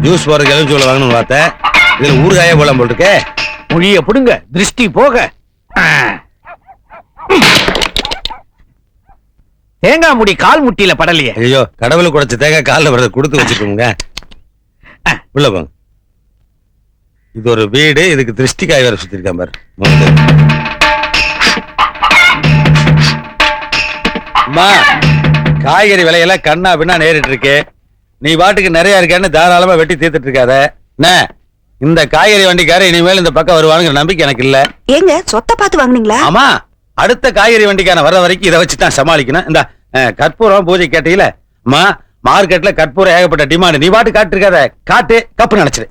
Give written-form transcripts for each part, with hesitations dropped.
Juice போற எலுமிச்சோல வாங்கணும்னு பார்த்தேன். இதுல ஊறுகாயே போலாம் போட்டுருக்கே. மொழிய புடுங்க, திருஷ்டி போக. தேங்காய் முடி கால் முட்டியில படலையே. ஐயோ, கடவுளுக்கு குடைச்ச தேங்காய் காலில் வரத கொடுத்து வச்சுக்கோங்க. உள்ள போங்க. இது ஒரு வீடு, இதுக்கு திருஷ்டி காய் வேற சுத்திருக்கான் பாரு. அம்மா, காய்கறி விலையெல்லாம் கண்ணா பின்னா நேரிட்டு இருக்கு. நீ பாட்டுக்கு நிறைய இருக்கேன்னு தாராளமா வெட்டி தீர்த்துட்டு இருக்காத. என்ன, இந்த காய்கறி வண்டிக்கார இனிமேல் இந்த பக்கம் வருவானுங்கிற நம்பிக்கை எனக்கு இல்ல. ஏங்க சொத்தை பார்த்து வாங்குனீங்களா? ஆமா, அடுத்த காய்கறி வண்டிக்கான வர வரைக்கும் இதை வச்சுதான் சமாளிக்கணும். இந்த கற்பூரம் பூஜை கேட்டீங்களா? அம்மா, மார்க்கெட்ல கற்பூரம் ஏகப்பட்ட டிமாண்ட். நீ பாட்டு காட்டு இருக்காத, காட்டு கப்பு நினைச்சிரு.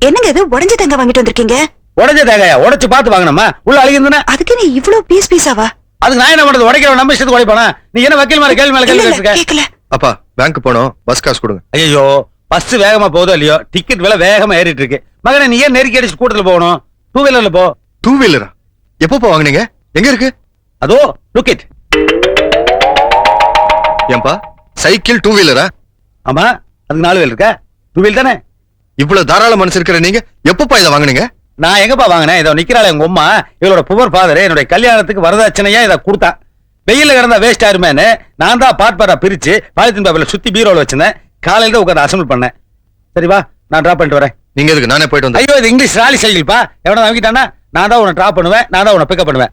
என்னங்க இது உடைஞ்ச தேங்காய் வாங்கிட்டு வந்திருக்கீங்க? உடைஞ்ச தேங்காயா? உடைச்சு பார்த்து வாங்கணுமா? உள்ள அழுகிருந்தா அதுக்கு நீ இவ்ளோ பீஸாவா? அதுக்கு நான் என்ன பண்றது? உடைக்கிறவன் நம்ம இஷ்டத்துக்கு உடைப்பானா? நீ என்ன வக்கீல் மேல கேள்வி மேல கேள்வி கேட்கல. அப்பா, பேங்க் போனோம், பஸ் காசு கொடுங்க. ஐயோ, பஸ் வேகமா போதோ இல்லையோ, டிக்கெட் விலை வேகமா ஏறிட்டு இருக்கு. மகனே, நீ ஏன் நெருக்கி அடிச்சு கூட்டத்துல போகணும்? டூ வீலர்ல போ. டூ வீலரா? எப்பப்பா வாங்குனீங்க? எங்க இருக்கு? அதோ லுக் இட். ஏன்பா, சைக்கிள் டூ வீலரா? ஆமா, அதுக்கு 4 வீலர் இருக்கா? டூ வீலர் தானே. இவ்வளவு தாராள மனசு இருக்கிற நீங்க எப்பப்பா இதை வாங்குனீங்க? நான் எங்கப்பா வாங்கினேன்? இதோ நிக்கிறாள் எங்க அம்மா, இவளோட புவர் ஃபாதர் என்னுடைய கல்யாணத்துக்கு வரதட்சணையா இதை கொடுத்தான். வெயில கிடந்தா வேஸ்ட் ஆயிருமேன்னு நான் தான் பார்ட்பாரா பிரிச்சு பாலித்தீன் பேப்பர்ல சுத்தி பீரோல வச்சிருந்தேன். காலையில தான் உட்காந்து அசம்பிள் பண்ணேன். சரி வா, நான் டிராப் பண்ணிட்டு வரேன். நீங்க எதுக்கு? நானே போயிட்டு வந்தேன். ஐயோ, இது இங்கிலீஷ் ராலி சைக்கிள்ப்பா. எவனா வாங்கிட்டானா நான் தான் உன்னை டிராப் பண்ணுவேன், நான் தான் உன்னை பிக்கப் பண்ணுவேன்.